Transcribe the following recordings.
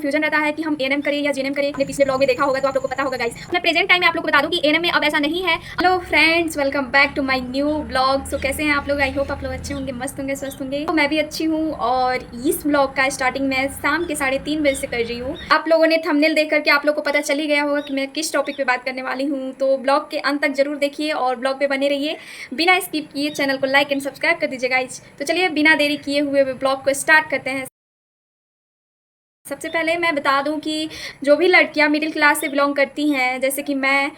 Confusion रहता है कि हम एएनएम करें या जीएनएम करें। अपने पिछले ब्लॉग में देखा होगा तो आप लोग को पता होगा गाइस। मैं प्रेजेंट टाइम में आप लोग को बता दूं कि एएनएम में अब ऐसा नहीं है। Hello friends, welcome back to my new blog. So कैसे हैं आप लोग? आई होप आप लोग अच्छे होंगे, मस्त होंगे, स्वस्थ होंगे। तो मैं भी अच्छी हूँ और इस ब्लॉग का स्टार्टिंग मैं शाम के 3:30 बजे से कर रही हूँ। आप लोगों ने थंबनेल देख करके आप लोग को पता चल ही गया होगा कि मैं किस टॉपिक पे बात करने वाली हूँ। तो ब्लॉग के अंत तक जरूर देखिए और ब्लॉग पे बने रहिए, बिना स्किप किए। चैनल को लाइक एंड सब्सक्राइब कर दीजिए गाइज। तो चलिए बिना देरी किए हुए ब्लॉग को स्टार्ट करते हैं। सबसे पहले मैं बता दूं कि जो भी लड़कियां मिडिल क्लास से बिलोंग करती हैं, जैसे कि मैं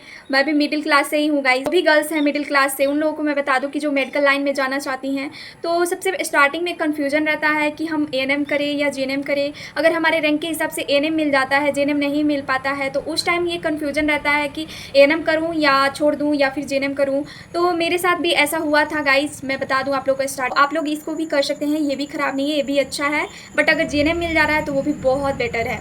भी मिडिल क्लास से ही हूँ गाइस। जो भी गर्ल्स हैं मिडिल क्लास से, उन लोगों को मैं बता दूं कि जो मेडिकल लाइन में जाना चाहती हैं, तो सबसे स्टार्टिंग में कन्फ्यूजन रहता है कि हम एएनएम करें या जीएनएम करें। अगर हमारे रैंक के हिसाब से एएनएम मिल जाता है, जीएनएम नहीं मिल पाता है, तो उस टाइम ये कन्फ्यूजन रहता है कि एएनएम करूँ या छोड़ दूँ या फिर जीएनएम करूँ। तो मेरे साथ भी ऐसा हुआ था गाइस। मैं बता दूँ आप लोग को आप लोग इसको भी कर सकते हैं, ये भी ख़राब नहीं है, ये भी अच्छा है। बट अगर जीएनएम मिल जा रहा है तो वो भी बहुत बेटर है।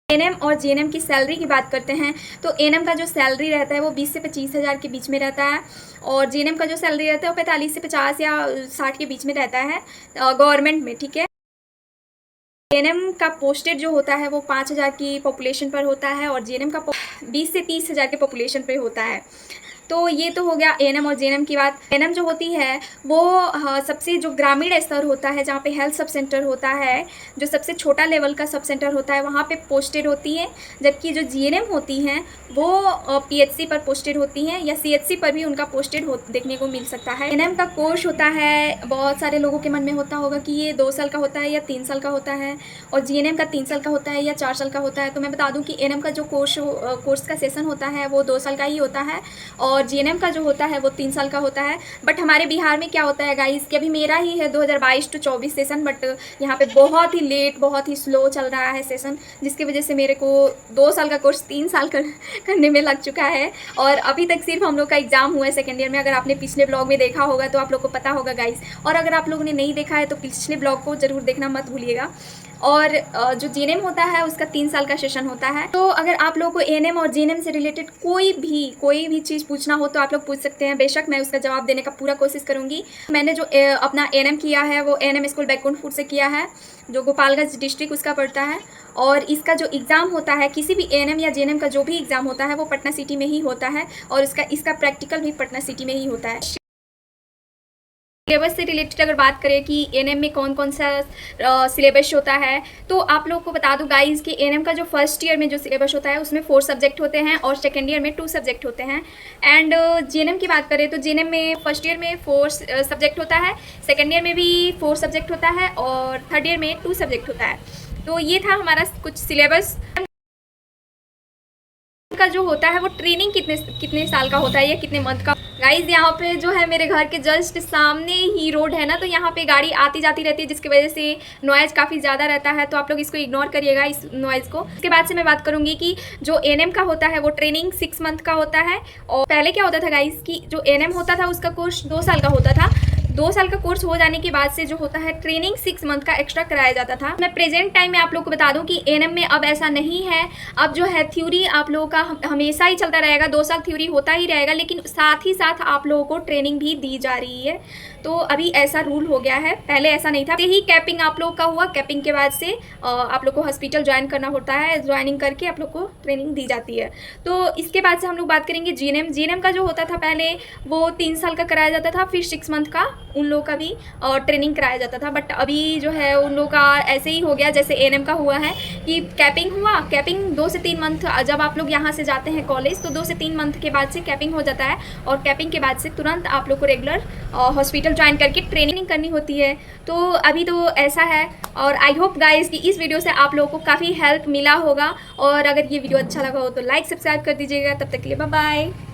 एएनएम और जीएनएम की सैलरी की बात करते हैं तो एएनएम का जो सैलरी रहता है वो 20 से 25 हज़ार के बीच में रहता है और जीएनएम का जो सैलरी रहता है वो 45 से 50 या 60 के बीच में रहता है गवर्नमेंट में, ठीक है। एएनएम का पोस्टेड जो होता है वो 5,000 की पॉपुलेशन पर होता है और जीएनएम का 20 से 30 हज़ार के पॉपुलेशन पर होता है। तो ये तो हो गया एएनएम और जीएनएम की बात। एएनएम जो होती है वो सबसे जो ग्रामीण स्तर होता है, जहाँ पे हेल्थ सब सेंटर होता है, जो सबसे छोटा लेवल का सब सेंटर होता है, वहाँ पे पोस्टेड होती है। जबकि जो जीएनएम होती हैं वो पीएचसी पर पोस्टेड होती हैं या सीएचसी पर भी उनका पोस्टेड देखने को मिल सकता है। एएनएम का कोर्स होता है, बहुत सारे लोगों के मन में होता होगा कि ये 2 साल का होता है या 3 साल का होता है और जीएनएम का 3 साल का होता है या 4 साल का होता है। तो मैं बता दूँ कि एएनएम का जो कोर्स का सेशन होता है वो 2 साल का ही होता है और जीएनएम का जो होता है वो 3 साल का होता है। बट हमारे बिहार में क्या होता है गाइस कि अभी मेरा ही है 2022 टू 24 सेशन, बट यहाँ पे बहुत ही लेट, बहुत ही स्लो चल रहा है सेशन, जिसकी वजह से मेरे को 2 साल का कोर्स 3 साल करने में लग चुका है और अभी तक सिर्फ हम लोग का एग्जाम हुआ है सेकेंड ईयर में। अगर आपने पिछले ब्लॉग में देखा होगा तो आप लोग को पता होगा गाइस, और अगर आप लोगों ने नहीं देखा है तो पिछले ब्लॉग को जरूर देखना मत भूलिएगा। और जो जीएनएम होता है उसका 3 साल का सेशन होता है। तो अगर आप लोगों को एएनएम और जीएनएम से रिलेटेड कोई भी चीज़ पूछना हो तो आप लोग पूछ सकते हैं। बेशक मैं उसका जवाब देने का पूरा कोशिश करूँगी। मैंने जो अपना एएनएम किया है वो एएनएम स्कूल बैकुंठपुर से किया है, जो गोपालगंज डिस्ट्रिक्ट उसका पड़ता है। और इसका जो एग्ज़ाम होता है, किसी भी एएनएम या जीएनएम का जो भी एग्ज़ाम होता है वो पटना सिटी में ही होता है और इसका प्रैक्टिकल भी पटना सिटी में ही होता है। सिलेबस से रिलेटेड अगर बात करें कि एएनएम में कौन कौन सा सिलेबस होता है, तो आप लोग को बता दूं गाइस कि एएनएम का जो फर्स्ट ईयर में जो सिलेबस होता है उसमें 4 सब्जेक्ट होते हैं और सेकेंड ईयर में 2 सब्जेक्ट होते हैं। एंड जीएनएम की बात करें तो जीएनएम में फर्स्ट ईयर में 4 सब्जेक्ट होता है, सेकेंड ईयर में भी 4 सब्जेक्ट होता है और थर्ड ईयर में 2 सब्जेक्ट होता है। तो ये था हमारा कुछ सिलेबस का जो होता है वो ट्रेनिंग कितने साल का होता है या कितने मंथ का। गाइज यहाँ पे जो है मेरे घर के जस्ट सामने ही रोड है ना, तो यहाँ पे गाड़ी आती जाती रहती है जिसकी वजह से नॉइज़ काफ़ी ज़्यादा रहता है, तो आप लोग इसको इग्नोर करिएगा, इस नॉइज़ को। इसके बाद से मैं बात करूँगी कि जो एएनएम का होता है वो ट्रेनिंग 6 मंथ का होता है। और पहले क्या होता था गाइज कि जो एएनएम होता था उसका कोर्स 2 साल का होता था। 2 साल का कोर्स हो जाने के बाद से जो होता है ट्रेनिंग 6 मंथ का एक्स्ट्रा कराया जाता था। मैं प्रेजेंट टाइम में आप लोग को बता दूं कि एएनएम में अब ऐसा नहीं है। अब जो है थ्योरी आप लोगों का हमेशा ही चलता रहेगा, 2 साल थ्योरी होता ही रहेगा, लेकिन साथ ही साथ आप लोगों को ट्रेनिंग भी दी जा रही है। तो अभी ऐसा रूल हो गया है, पहले ऐसा नहीं था। यही कैपिंग आप लोग का हुआ, कैपिंग के बाद से आप लोग को हॉस्पिटल ज्वाइन करना होता है, ज्वाइनिंग करके आप लोग को ट्रेनिंग दी जाती है। तो इसके बाद से हम लोग बात करेंगे जीएनएम। जीएनएम का जो होता था पहले वो 3 साल का कराया जाता था, फिर 6 मंथ का उन लोगों का भी ट्रेनिंग कराया जाता था। बट अभी जो है उन लोगों का ऐसे ही हो गया जैसे एएनएम का हुआ है कि कैपिंग हुआ, कैपिंग 2 से 3 मंथ, जब आप लोग यहाँ से जाते हैं कॉलेज तो 2 से 3 मंथ के बाद से कैपिंग हो जाता है और कैपिंग के बाद से तुरंत आप लोग को रेगुलर हॉस्पिटल ज्वाइन करके ट्रेनिंग करनी होती है। तो अभी तो ऐसा है और आई होप गाइस कि इस वीडियो से आप लोगों को काफ़ी हेल्प मिला होगा। और अगर ये वीडियो अच्छा लगा हो तो लाइक सब्सक्राइब कर दीजिएगा। तब तक के लिए बाय बाय।